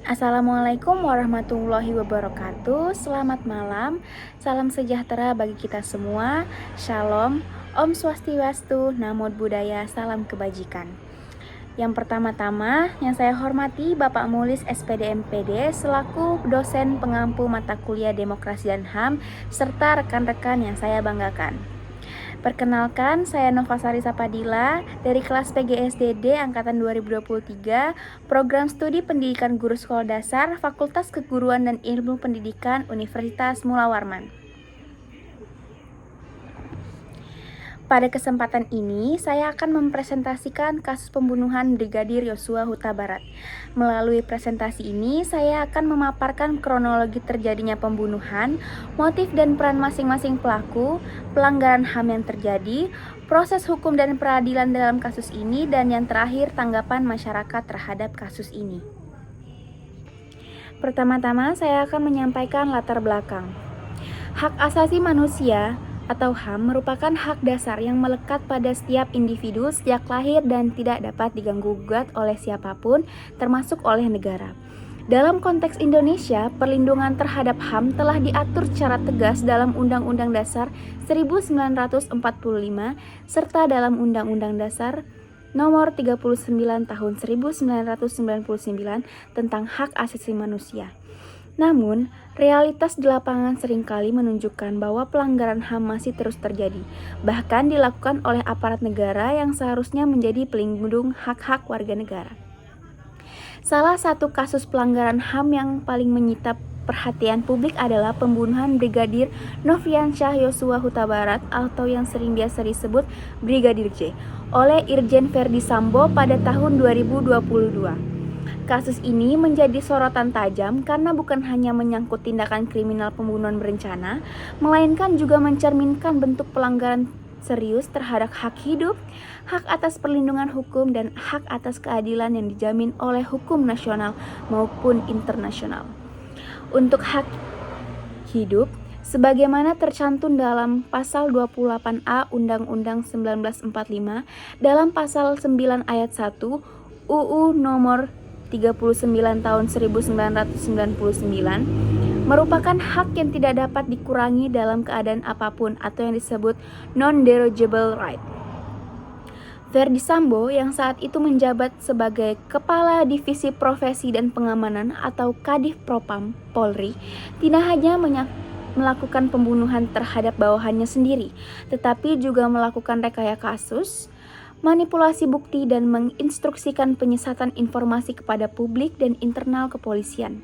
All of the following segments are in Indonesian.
Assalamualaikum warahmatullahi wabarakatuh. Selamat malam, salam sejahtera bagi kita semua. Shalom, Om Swastiastu, Namo Buddhaya, salam kebajikan. Yang pertama-tama yang saya hormati Bapak Mulis SPD MPD selaku dosen pengampu mata kuliah Demokrasi dan HAM serta rekan-rekan yang saya banggakan. Perkenalkan, saya Novasari Sapadila dari kelas PGSDD Angkatan 2023, Program Studi Pendidikan Guru Sekolah Dasar, Fakultas Keguruan dan Ilmu Pendidikan, Universitas Mula Warman. Pada kesempatan ini, saya akan mempresentasikan kasus pembunuhan Brigadir Yosua Huta Barat. Melalui presentasi ini, saya akan memaparkan kronologi terjadinya pembunuhan, motif dan peran masing-masing pelaku, pelanggaran HAM yang terjadi, proses hukum dan peradilan dalam kasus ini, dan yang terakhir, tanggapan masyarakat terhadap kasus ini. Pertama-tama, saya akan menyampaikan latar belakang. Hak asasi manusia atau HAM merupakan hak dasar yang melekat pada setiap individu sejak lahir dan tidak dapat diganggu-gugat oleh siapapun, termasuk oleh negara. Dalam konteks Indonesia, perlindungan terhadap HAM telah diatur secara tegas dalam Undang-Undang Dasar 1945 serta dalam Undang-Undang Dasar Nomor 39 Tahun 1999 tentang Hak Asasi Manusia. Namun, realitas di lapangan seringkali menunjukkan bahwa pelanggaran HAM masih terus terjadi, bahkan dilakukan oleh aparat negara yang seharusnya menjadi pelindung hak-hak warga negara. Salah satu kasus pelanggaran HAM yang paling menyita perhatian publik adalah pembunuhan Brigadir Nofriansyah Yosua Huta Barat atau yang sering biasa disebut Brigadir J oleh Irjen Verdi Sambo pada tahun 2022. Kasus ini menjadi sorotan tajam karena bukan hanya menyangkut tindakan kriminal pembunuhan berencana, melainkan juga mencerminkan bentuk pelanggaran serius terhadap hak hidup, hak atas perlindungan hukum, dan hak atas keadilan yang dijamin oleh hukum nasional maupun internasional. Untuk hak hidup, sebagaimana tercantum dalam Pasal 28A Undang-Undang 1945 dalam Pasal 9 Ayat 1 UU Nomor 39 tahun 1999 merupakan hak yang tidak dapat dikurangi dalam keadaan apapun atau yang disebut non-derogable right. Verdi Sambo yang saat itu menjabat sebagai Kepala Divisi Profesi dan Pengamanan atau Kadif Propam Polri tidak hanya melakukan pembunuhan terhadap bawahannya sendiri, tetapi juga melakukan rekayasa kasus, manipulasi bukti, dan menginstruksikan penyesatan informasi kepada publik dan internal kepolisian.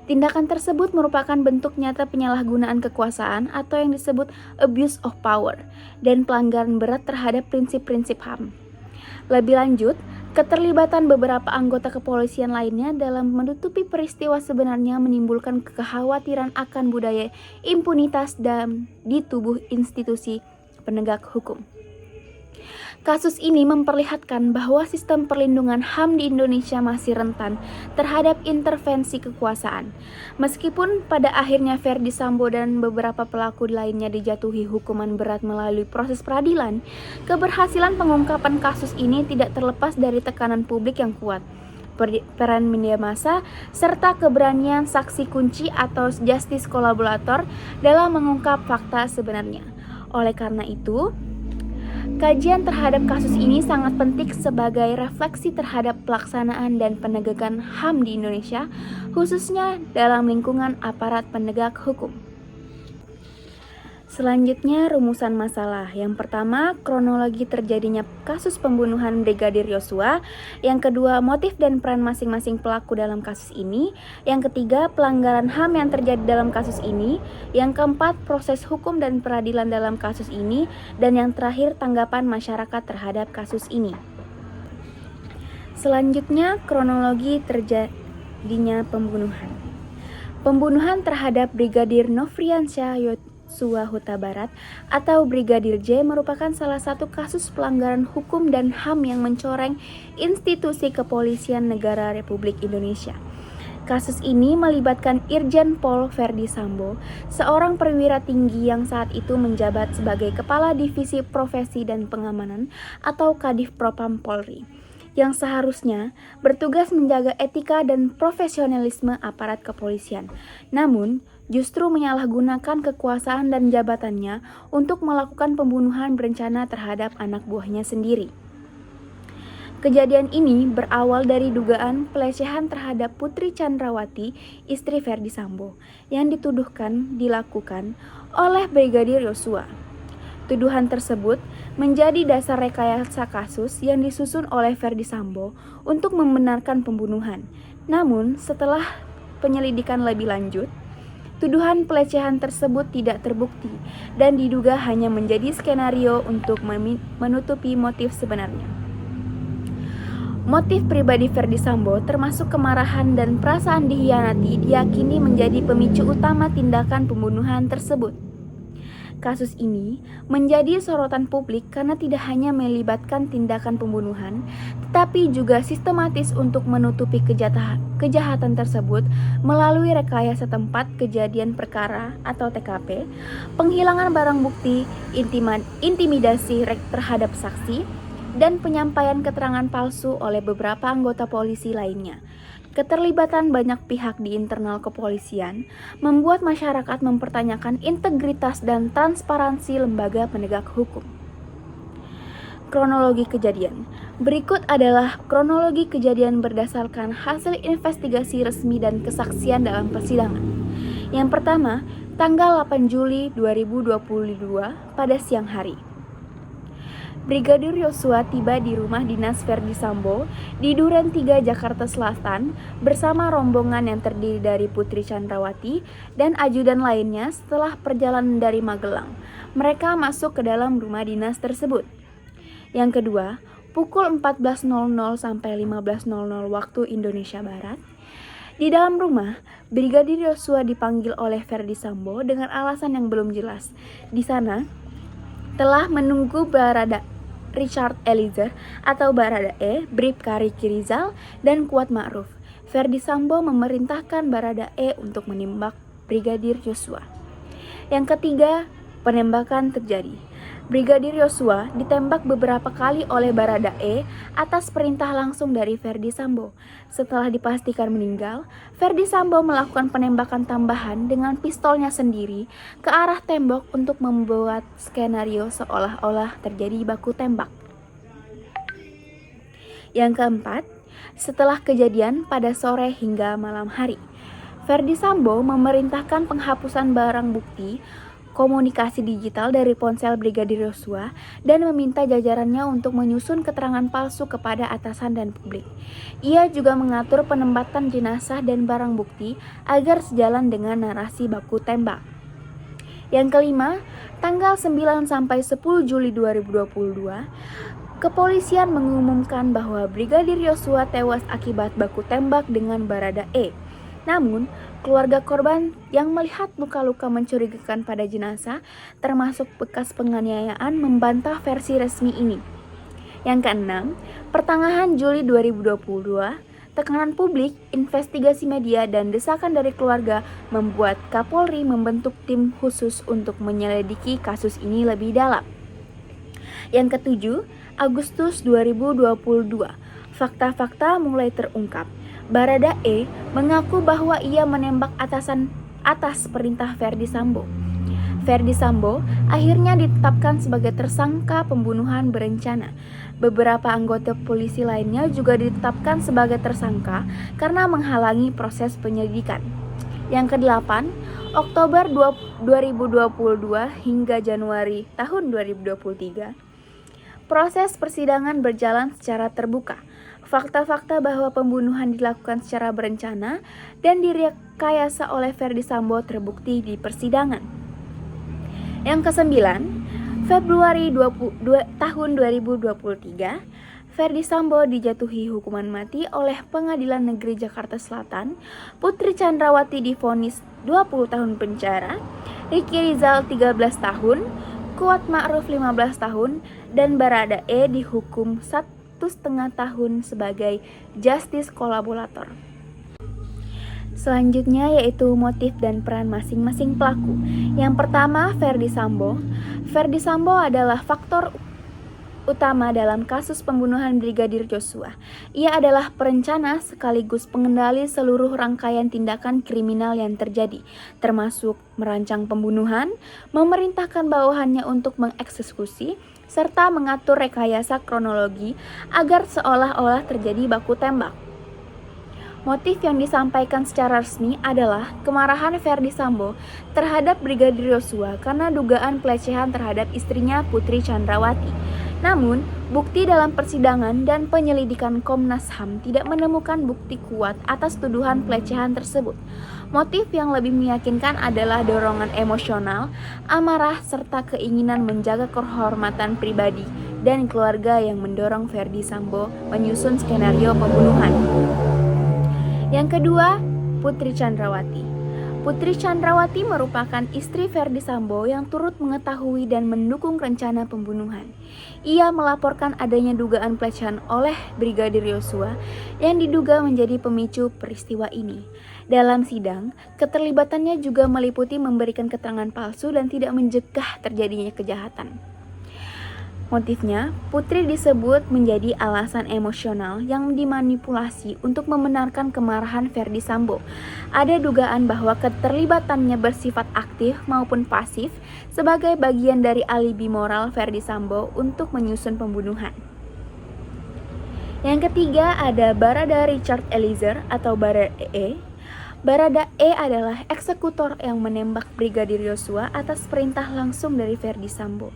Tindakan tersebut merupakan bentuk nyata penyalahgunaan kekuasaan atau yang disebut abuse of power dan pelanggaran berat terhadap prinsip-prinsip HAM. Lebih lanjut, keterlibatan beberapa anggota kepolisian lainnya dalam menutupi peristiwa sebenarnya menimbulkan kekhawatiran akan budaya impunitas di tubuh institusi penegak hukum. Kasus ini memperlihatkan bahwa sistem perlindungan HAM di Indonesia masih rentan terhadap intervensi kekuasaan. Meskipun pada akhirnya Verdi Sambo dan beberapa pelaku lainnya dijatuhi hukuman berat melalui proses peradilan, keberhasilan pengungkapan kasus ini tidak terlepas dari tekanan publik yang kuat, peran media massa, serta keberanian saksi kunci atau justice collaborator dalam mengungkap fakta sebenarnya. Oleh karena itu, kajian terhadap kasus ini sangat penting sebagai refleksi terhadap pelaksanaan dan penegakan HAM di Indonesia, khususnya dalam lingkungan aparat penegak hukum. Selanjutnya, rumusan masalah. Yang pertama, kronologi terjadinya kasus pembunuhan Brigadir Yosua. Yang kedua, motif dan peran masing-masing pelaku dalam kasus ini. Yang ketiga, pelanggaran HAM yang terjadi dalam kasus ini. Yang keempat, proses hukum dan peradilan dalam kasus ini. Dan yang terakhir, tanggapan masyarakat terhadap kasus ini. Selanjutnya, kronologi terjadinya pembunuhan. Pembunuhan terhadap Brigadir Nofriansyah Yosua Huta Barat atau Brigadir J merupakan salah satu kasus pelanggaran hukum dan HAM yang mencoreng institusi kepolisian negara Republik Indonesia. Kasus ini melibatkan Irjen Pol Verdi Sambo, seorang perwira tinggi yang saat itu menjabat sebagai Kepala Divisi Profesi dan Pengamanan atau Kadif Propam Polri. yang seharusnya bertugas menjaga etika dan profesionalisme aparat kepolisian. Namun, justru menyalahgunakan kekuasaan dan jabatannya untuk melakukan pembunuhan berencana terhadap anak buahnya sendiri. Kejadian ini berawal dari dugaan pelecehan terhadap Putri Chandrawati, istri Ferdy Sambo, yang dituduhkan dilakukan oleh Brigadir Yosua. Tuduhan tersebut menjadi dasar rekayasa kasus yang disusun oleh Ferdy Sambo untuk membenarkan pembunuhan. Namun, setelah penyelidikan lebih lanjut, tuduhan pelecehan tersebut tidak terbukti dan diduga hanya menjadi skenario untuk menutupi motif sebenarnya. Motif pribadi Ferdy Sambo termasuk kemarahan dan perasaan dikhianati diyakini menjadi pemicu utama tindakan pembunuhan tersebut. Kasus ini menjadi sorotan publik karena tidak hanya melibatkan tindakan pembunuhan, tetapi juga sistematis untuk menutupi kejahatan tersebut melalui rekayasa tempat kejadian perkara atau TKP, penghilangan barang bukti, intimidasi terhadap saksi, dan penyampaian keterangan palsu oleh beberapa anggota polisi lainnya. Keterlibatan banyak pihak di internal kepolisian membuat masyarakat mempertanyakan integritas dan transparansi lembaga penegak hukum. Kronologi kejadian. Berikut adalah kronologi kejadian berdasarkan hasil investigasi resmi dan kesaksian dalam persidangan. Yang pertama, tanggal 8 Juli 2022 pada siang hari. Brigadir Yosua tiba di rumah dinas Ferdy Sambo di Duren 3 Jakarta Selatan bersama rombongan yang terdiri dari Putri Chandrawati dan ajudan lainnya setelah perjalanan dari Magelang. Mereka masuk ke dalam rumah dinas tersebut. Yang kedua, pukul 14.00 sampai 15.00 waktu Indonesia Barat, di dalam rumah, Brigadir Yosua dipanggil oleh Ferdy Sambo dengan alasan yang belum jelas. Di sana, telah menunggu Barada Richard Eliezer atau Baradae, Bribka Riki Rizal, dan Kuat Ma'ruf. Ferdy Sambo memerintahkan Baradae untuk menembak Brigadir Yosua. Yang ketiga, penembakan terjadi. Brigadir Yosua ditembak beberapa kali oleh Baradae atas perintah langsung dari Ferdy Sambo. Setelah dipastikan meninggal, Ferdy Sambo melakukan penembakan tambahan dengan pistolnya sendiri ke arah tembok untuk membuat skenario seolah-olah terjadi baku tembak. Yang keempat, setelah kejadian pada sore hingga malam hari, Ferdy Sambo memerintahkan penghapusan barang bukti komunikasi digital dari ponsel Brigadir Yosua dan meminta jajarannya untuk menyusun keterangan palsu kepada atasan dan publik. Ia juga mengatur penempatan jenazah dan barang bukti agar sejalan dengan narasi baku tembak. Yang kelima, tanggal 9 sampai 10 Juli 2022, kepolisian mengumumkan bahwa Brigadir Yosua tewas akibat baku tembak dengan Baradae. Namun, keluarga korban yang melihat luka-luka mencurigakan pada jenazah, termasuk bekas penganiayaan, membantah versi resmi ini. Yang keenam, pertengahan Juli 2022, tekanan publik, investigasi media, dan desakan dari keluarga membuat Kapolri membentuk tim khusus untuk menyelidiki kasus ini lebih dalam. Yang ketujuh, Agustus 2022, fakta-fakta mulai terungkap. Baradae mengaku bahwa ia menembak atas perintah Ferdy Sambo. Ferdy Sambo akhirnya ditetapkan sebagai tersangka pembunuhan berencana. Beberapa anggota polisi lainnya juga ditetapkan sebagai tersangka karena menghalangi proses penyelidikan. Yang kedelapan, Oktober 2022 hingga Januari tahun 2023, proses persidangan berjalan secara terbuka. Fakta-fakta bahwa pembunuhan dilakukan secara berencana dan direkayasa oleh Ferdy Sambo terbukti di persidangan. Yang kesembilan, Februari tahun 2023, Ferdy Sambo dijatuhi hukuman mati oleh Pengadilan Negeri Jakarta Selatan. Putri Chandrawati divonis 20 tahun penjara, Riki Rizal 13 tahun, Kuat Ma'ruf 15 tahun, dan Baradae dihukum 1,5 tahun sebagai justice kolaborator. Selanjutnya yaitu motif dan peran masing-masing pelaku. Yang pertama, Ferdy Sambo. Ferdy Sambo adalah faktor utama dalam kasus pembunuhan Brigadir Joshua. Ia adalah perencana sekaligus pengendali seluruh rangkaian tindakan kriminal yang terjadi, termasuk merancang pembunuhan, memerintahkan bawahannya untuk mengeksekusi, serta mengatur rekayasa kronologi agar seolah-olah terjadi baku tembak. Motif yang disampaikan secara resmi adalah kemarahan Ferdy Sambo terhadap Brigadir Joshua karena dugaan pelecehan terhadap istrinya Putri Chandrawati. Namun, bukti dalam persidangan dan penyelidikan Komnas HAM tidak menemukan bukti kuat atas tuduhan pelecehan tersebut. Motif yang lebih meyakinkan adalah dorongan emosional, amarah, serta keinginan menjaga kehormatan pribadi dan keluarga yang mendorong Ferdy Sambo menyusun skenario pembunuhan. Yang kedua, Putri Chandrawati. Putri Chandrawati merupakan istri Ferdy Sambo yang turut mengetahui dan mendukung rencana pembunuhan. Ia melaporkan adanya dugaan pelecehan oleh Brigadir Joshua yang diduga menjadi pemicu peristiwa ini. Dalam sidang, keterlibatannya juga meliputi memberikan keterangan palsu dan tidak mencegah terjadinya kejahatan. Motifnya, Putri disebut menjadi alasan emosional yang dimanipulasi untuk membenarkan kemarahan Ferdy Sambo. Ada dugaan bahwa keterlibatannya bersifat aktif maupun pasif sebagai bagian dari alibi moral Ferdy Sambo untuk menyusun pembunuhan. Yang ketiga ada Barada Richard Eliezer atau Barada E. Barada E adalah eksekutor yang menembak Brigadir Joshua atas perintah langsung dari Ferdy Sambo.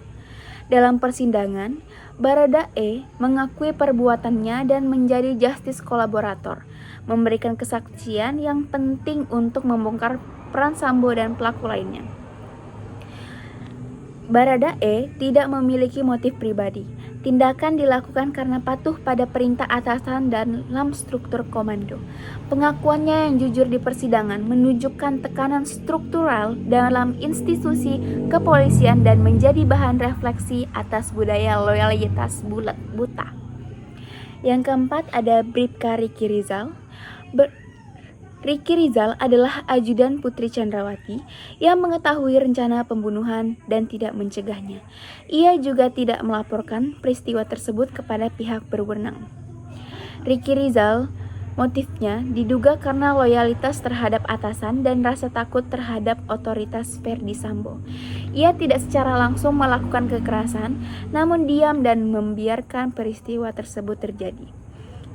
Dalam persidangan, Barada E mengakui perbuatannya dan menjadi justice kolaborator, memberikan kesaksian yang penting untuk membongkar peran Sambo dan pelaku lainnya. Barada E tidak memiliki motif pribadi. Tindakan dilakukan karena patuh pada perintah atasan dalam struktur komando. Pengakuannya yang jujur di persidangan menunjukkan tekanan struktural dalam institusi kepolisian dan menjadi bahan refleksi atas budaya loyalitas buta. Yang keempat ada Bribka Riki Rizal. Riki Rizal adalah ajudan Putri Chandrawati yang mengetahui rencana pembunuhan dan tidak mencegahnya. Ia juga tidak melaporkan peristiwa tersebut kepada pihak berwenang. Riki Rizal motifnya diduga karena loyalitas terhadap atasan dan rasa takut terhadap otoritas Ferdy Sambo. Ia tidak secara langsung melakukan kekerasan, namun diam dan membiarkan peristiwa tersebut terjadi.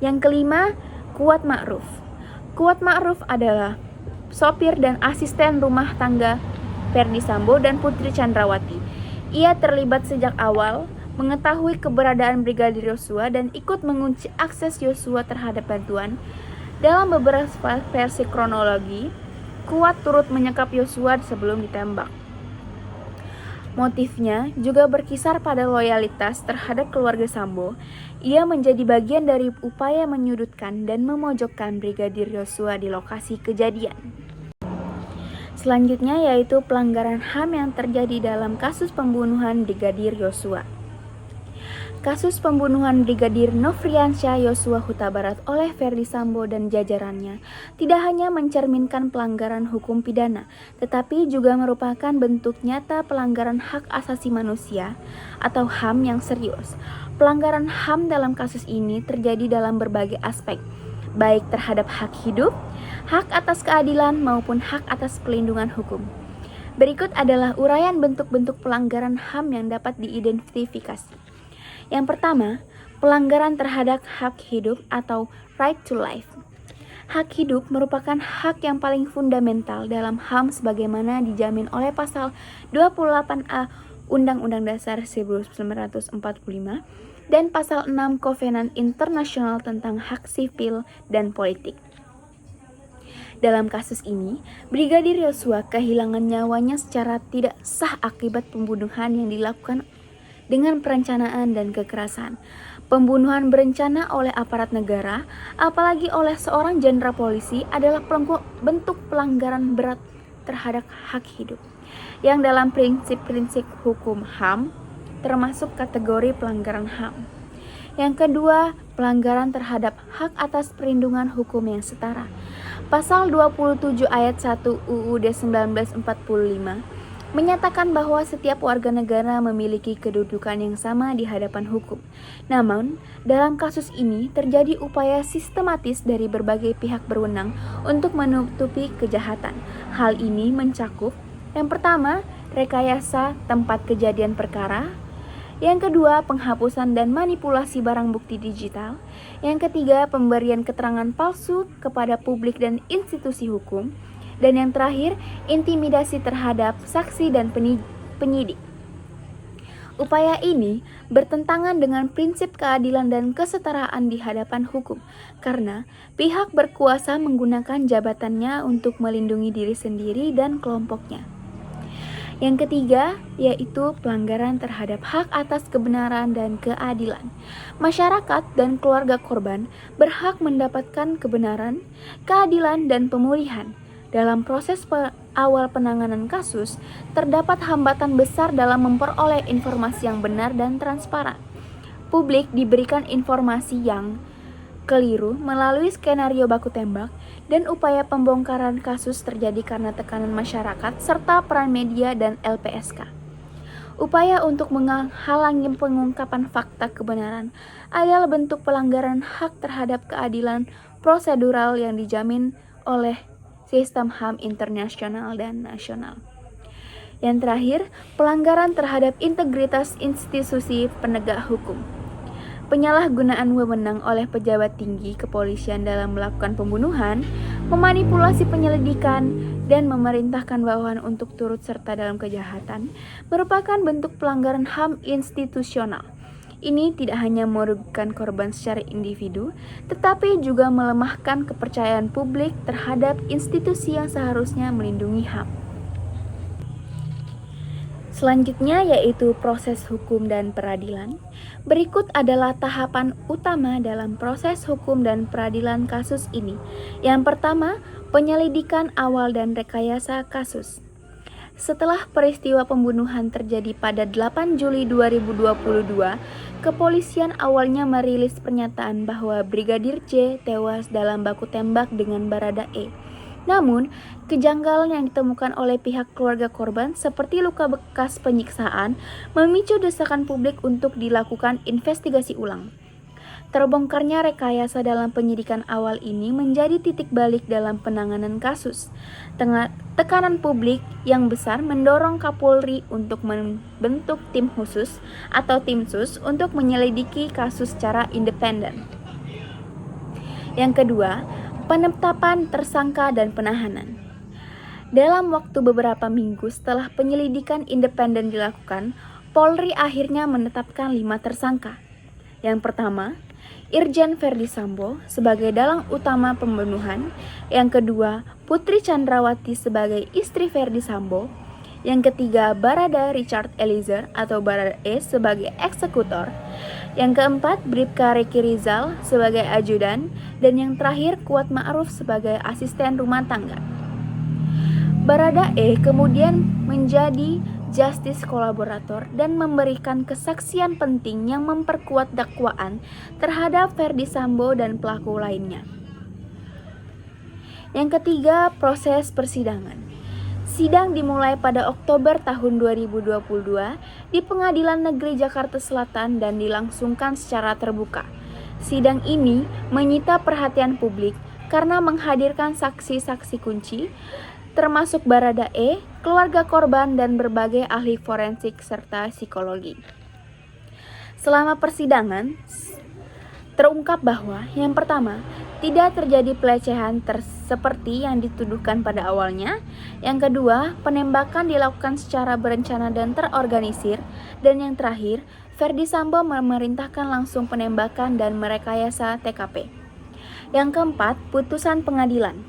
Yang kelima, Kuat Ma'ruf. Kuat Ma'ruf adalah sopir dan asisten rumah tangga Ferdy Sambo dan Putri Chandrawati. Ia terlibat sejak awal, mengetahui keberadaan Brigadir Joshua dan ikut mengunci akses Joshua terhadap bantuan. Dalam beberapa versi kronologi, Kuat turut menyekap Joshua sebelum ditembak. Motifnya juga berkisar pada loyalitas terhadap keluarga Sambo. Ia menjadi bagian dari upaya menyudutkan dan memojokkan Brigadir Joshua di lokasi kejadian. Selanjutnya yaitu pelanggaran HAM yang terjadi dalam kasus pembunuhan Brigadir Joshua. Kasus pembunuhan Brigadir Nofriansyah Yosua Huta Barat oleh Ferdy Sambo dan jajarannya tidak hanya mencerminkan pelanggaran hukum pidana, tetapi juga merupakan bentuk nyata pelanggaran hak asasi manusia atau HAM yang serius. Pelanggaran HAM dalam kasus ini terjadi dalam berbagai aspek, baik terhadap hak hidup, hak atas keadilan maupun hak atas perlindungan hukum. Berikut adalah uraian bentuk-bentuk pelanggaran HAM yang dapat diidentifikasi. Yang pertama, pelanggaran terhadap hak hidup atau right to life. Hak hidup merupakan hak yang paling fundamental dalam HAM sebagaimana dijamin oleh pasal 28A Undang-Undang Dasar 1945 dan pasal 6 Kovenan Internasional tentang Hak Sipil dan Politik. Dalam kasus ini, Brigadir Joshua kehilangan nyawanya secara tidak sah akibat pembunuhan yang dilakukan dengan perencanaan dan kekerasan. Pembunuhan berencana oleh aparat negara, apalagi oleh seorang jenderal polisi, adalah bentuk pelanggaran berat terhadap hak hidup, yang dalam prinsip-prinsip hukum HAM termasuk kategori pelanggaran HAM. Yang kedua, pelanggaran terhadap hak atas perlindungan hukum yang setara. Pasal 27 ayat 1 UUD 1945 menyatakan bahwa setiap warga negara memiliki kedudukan yang sama di hadapan hukum. Namun, dalam kasus ini terjadi upaya sistematis dari berbagai pihak berwenang untuk menutupi kejahatan. Hal ini mencakup yang pertama, rekayasa tempat kejadian perkara. Yang kedua, penghapusan dan manipulasi barang bukti digital. Yang ketiga, pemberian keterangan palsu kepada publik dan institusi hukum. Dan yang terakhir, intimidasi terhadap saksi dan penyidik. Upaya ini bertentangan dengan prinsip keadilan dan kesetaraan di hadapan hukum, karena pihak berkuasa menggunakan jabatannya untuk melindungi diri sendiri dan kelompoknya. Yang ketiga, yaitu pelanggaran terhadap hak atas kebenaran dan keadilan. Masyarakat dan keluarga korban berhak mendapatkan kebenaran, keadilan, dan pemulihan. Dalam proses awal penanganan kasus, terdapat hambatan besar dalam memperoleh informasi yang benar dan transparan. Publik diberikan informasi yang keliru melalui skenario baku tembak, dan upaya pembongkaran kasus terjadi karena tekanan masyarakat serta peran media dan LPSK. Upaya untuk menghalangi pengungkapan fakta kebenaran adalah bentuk pelanggaran hak terhadap keadilan prosedural yang dijamin oleh sistem HAM internasional dan nasional. Yang terakhir, pelanggaran terhadap integritas institusi penegak hukum. Penyalahgunaan wewenang oleh pejabat tinggi kepolisian dalam melakukan pembunuhan, memanipulasi penyelidikan, dan memerintahkan bawahan untuk turut serta dalam kejahatan merupakan bentuk pelanggaran HAM institusional. Ini tidak hanya merugikan korban secara individu, tetapi juga melemahkan kepercayaan publik terhadap institusi yang seharusnya melindungi HAM. Selanjutnya yaitu proses hukum dan peradilan. Berikut adalah tahapan utama dalam proses hukum dan peradilan kasus ini. Yang pertama, penyelidikan awal dan rekayasa kasus. Setelah peristiwa pembunuhan terjadi pada 8 Juli 2022, kepolisian awalnya merilis pernyataan bahwa Brigadir J tewas dalam baku tembak dengan Baradae. Namun, kejanggalan yang ditemukan oleh pihak keluarga korban seperti luka bekas penyiksaan memicu desakan publik untuk dilakukan investigasi ulang. Terbongkarnya rekayasa dalam penyidikan awal ini menjadi titik balik dalam penanganan kasus. Tekanan publik yang besar mendorong Kapolri untuk membentuk tim khusus atau tim sus untuk menyelidiki kasus secara independen. Yang kedua, penetapan tersangka dan penahanan. Dalam waktu beberapa minggu setelah penyelidikan independen dilakukan, Polri akhirnya menetapkan 5 tersangka. Yang pertama, Irjen Ferdy Sambo sebagai dalang utama pembunuhan. Yang kedua, Putri Chandrawati sebagai istri Ferdy Sambo. Yang ketiga, Barada Richard Eliezer atau Baradae sebagai eksekutor. Yang keempat, Bribka Ricky Rizal sebagai ajudan. Dan yang terakhir, Kuat Ma'ruf sebagai asisten rumah tangga. Baradae kemudian menjadi justice kolaborator dan memberikan kesaksian penting yang memperkuat dakwaan terhadap Ferdy Sambo dan pelaku lainnya. Yang ketiga, proses persidangan. Sidang dimulai pada Oktober tahun 2022 di Pengadilan Negeri Jakarta Selatan dan dilangsungkan secara terbuka. Sidang ini menyita perhatian publik karena menghadirkan saksi-saksi kunci, termasuk Baradae, keluarga korban, dan berbagai ahli forensik serta psikologi. Selama persidangan, terungkap bahwa yang pertama, tidak terjadi pelecehan seperti yang dituduhkan pada awalnya. Yang kedua, penembakan dilakukan secara berencana dan terorganisir. Dan yang terakhir, Ferdy Sambo memerintahkan langsung penembakan dan merekayasa TKP. Yang keempat, putusan pengadilan.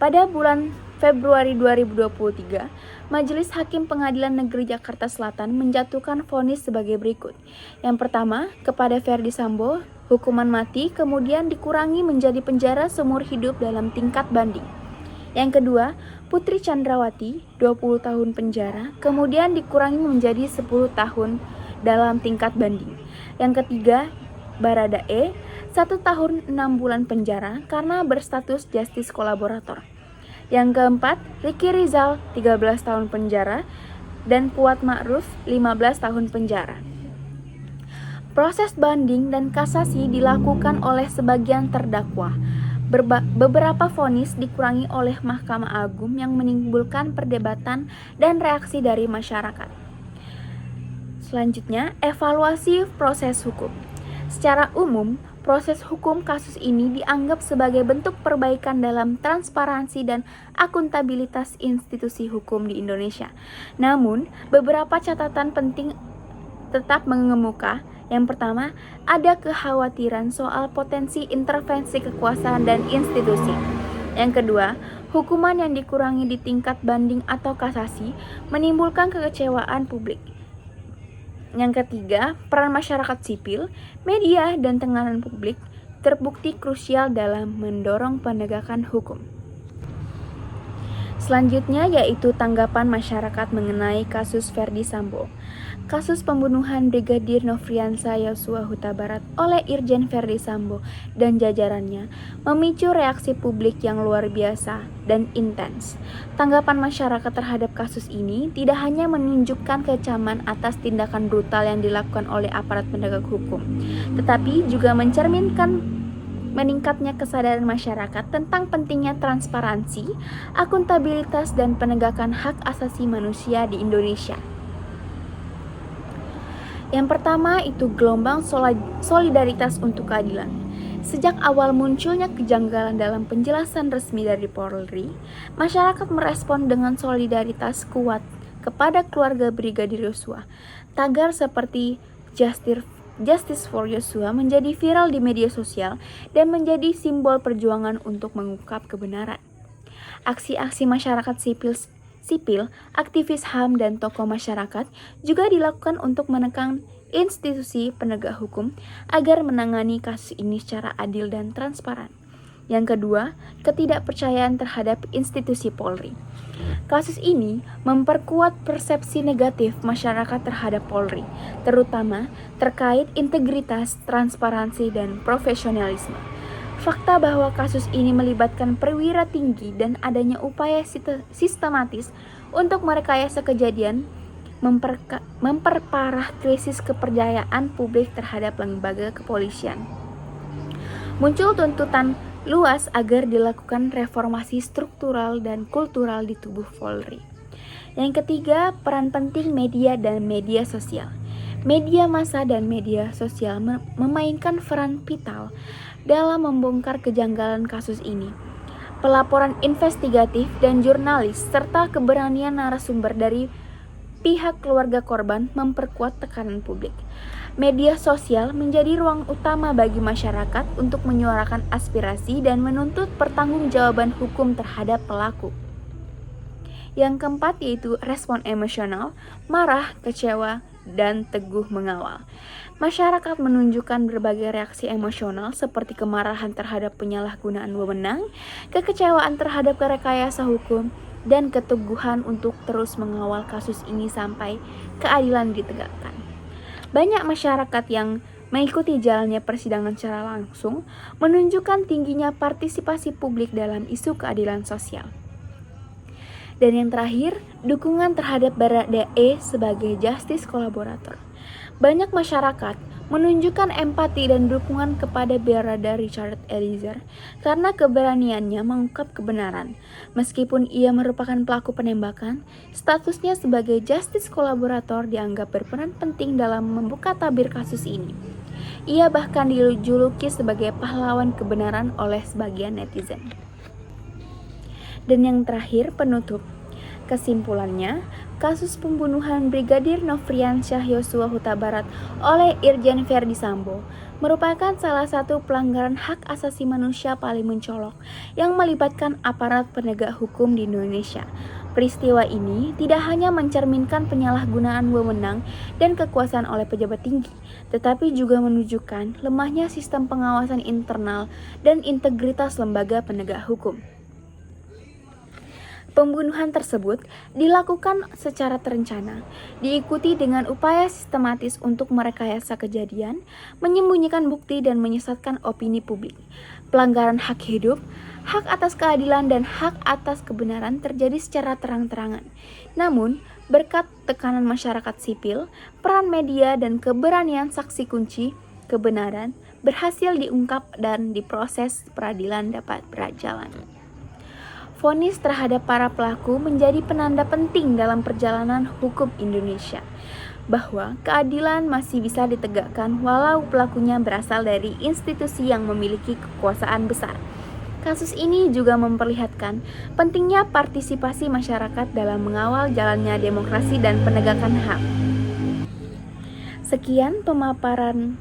Pada bulan Februari 2023, Majelis Hakim Pengadilan Negeri Jakarta Selatan menjatuhkan vonis sebagai berikut. Yang pertama, kepada Ferdy Sambo, hukuman mati kemudian dikurangi menjadi penjara seumur hidup dalam tingkat banding. Yang kedua, Putri Chandrawati, 20 tahun penjara, kemudian dikurangi menjadi 10 tahun dalam tingkat banding. Yang ketiga, Baradae, 1 tahun 6 bulan penjara karena berstatus justice kolaborator. Yang keempat, Ricky Rizal, 13 tahun penjara dan Kuat Ma'ruf 15 tahun penjara. Proses banding dan kasasi dilakukan oleh sebagian terdakwa. Beberapa vonis dikurangi oleh Mahkamah Agung yang menimbulkan perdebatan dan reaksi dari masyarakat. Selanjutnya, evaluasi proses hukum. Secara umum, proses hukum kasus ini dianggap sebagai bentuk perbaikan dalam transparansi dan akuntabilitas institusi hukum di Indonesia. Namun, beberapa catatan penting tetap mengemuka. Yang pertama, ada kekhawatiran soal potensi intervensi kekuasaan dan institusi. Yang kedua, hukuman yang dikurangi di tingkat banding atau kasasi menimbulkan kekecewaan publik. Yang ketiga, peran masyarakat sipil, media, dan tekanan publik terbukti krusial dalam mendorong penegakan hukum. Selanjutnya yaitu tanggapan masyarakat mengenai kasus Ferdi Sambo. Kasus pembunuhan Brigadir Nofriansah Yosua Huta Barat oleh Irjen Ferdi Sambo dan jajarannya memicu reaksi publik yang luar biasa dan intens. Tanggapan masyarakat terhadap kasus ini tidak hanya menunjukkan kecaman atas tindakan brutal yang dilakukan oleh aparat penegak hukum, tetapi juga mencerminkan meningkatnya kesadaran masyarakat tentang pentingnya transparansi, akuntabilitas, dan penegakan hak asasi manusia di Indonesia. Yang pertama itu gelombang solidaritas untuk keadilan. Sejak awal munculnya kejanggalan dalam penjelasan resmi dari Polri, masyarakat merespon dengan solidaritas kuat kepada keluarga Brigadir Yosua. Tagar seperti Justice for Yosua menjadi viral di media sosial dan menjadi simbol perjuangan untuk mengungkap kebenaran. Aksi-aksi masyarakat sipil, aktivis HAM, dan tokoh masyarakat juga dilakukan untuk menekan institusi penegak hukum agar menangani kasus ini secara adil dan transparan. Yang kedua, ketidakpercayaan terhadap institusi Polri. Kasus ini memperkuat persepsi negatif masyarakat terhadap Polri, terutama terkait integritas, transparansi, dan profesionalisme. Fakta bahwa kasus ini melibatkan perwira tinggi dan adanya upaya sistematis untuk merekayasa kejadian memperparah krisis kepercayaan publik terhadap lembaga kepolisian. Muncul tuntutan luas agar dilakukan reformasi struktural dan kultural di tubuh Polri. Yang ketiga, peran penting media dan media sosial. Media massa dan media sosial memainkan peran vital dalam membongkar kejanggalan kasus ini. Pelaporan investigatif dan jurnalis serta keberanian narasumber dari pihak keluarga korban memperkuat tekanan publik. Media sosial menjadi ruang utama bagi masyarakat untuk menyuarakan aspirasi dan menuntut pertanggungjawaban hukum terhadap pelaku. Yang keempat yaitu respon emosional, marah, kecewa, dan teguh mengawal. Masyarakat menunjukkan berbagai reaksi emosional seperti kemarahan terhadap penyalahgunaan wewenang, kekecewaan terhadap rekayasa hukum, dan keteguhan untuk terus mengawal kasus ini sampai keadilan ditegakkan. Banyak masyarakat yang mengikuti jalannya persidangan secara langsung menunjukkan tingginya partisipasi publik dalam isu keadilan sosial. Dan yang terakhir, dukungan terhadap Baradae sebagai justice kolaborator. Banyak masyarakat menunjukkan empati dan dukungan kepada Barada Richard Eliezer karena keberaniannya mengungkap kebenaran. Meskipun ia merupakan pelaku penembakan, statusnya sebagai justice kolaborator dianggap berperan penting dalam membuka tabir kasus ini. Ia bahkan dijuluki sebagai pahlawan kebenaran oleh sebagian netizen. Dan yang terakhir, penutup. Kesimpulannya, kasus pembunuhan Brigadir Nofriansah Yosua Huta Barat oleh Irjen Ferdi Sambo merupakan salah satu pelanggaran hak asasi manusia paling mencolok yang melibatkan aparat penegak hukum di Indonesia. Peristiwa ini tidak hanya mencerminkan penyalahgunaan wewenang dan kekuasaan oleh pejabat tinggi, tetapi juga menunjukkan lemahnya sistem pengawasan internal dan integritas lembaga penegak hukum. Pembunuhan tersebut dilakukan secara terencana, diikuti dengan upaya sistematis untuk merekayasa kejadian, menyembunyikan bukti, dan menyesatkan opini publik. Pelanggaran hak hidup, hak atas keadilan, dan hak atas kebenaran terjadi secara terang-terangan. Namun, Berkat tekanan masyarakat sipil, peran media dan keberanian saksi kunci, kebenaran berhasil diungkap dan diproses peradilan dapat berjalan. Vonis terhadap para pelaku menjadi penanda penting dalam perjalanan hukum Indonesia, bahwa keadilan masih bisa ditegakkan walau pelakunya berasal dari institusi yang memiliki kekuasaan besar. Kasus ini juga memperlihatkan pentingnya partisipasi masyarakat dalam mengawal jalannya demokrasi dan penegakan HAM. Sekian pemaparan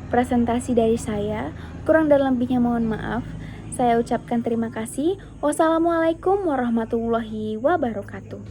presentasi dari saya, kurang dan lebihnya mohon maaf. Saya ucapkan terima kasih. Wassalamualaikum warahmatullahi wabarakatuh.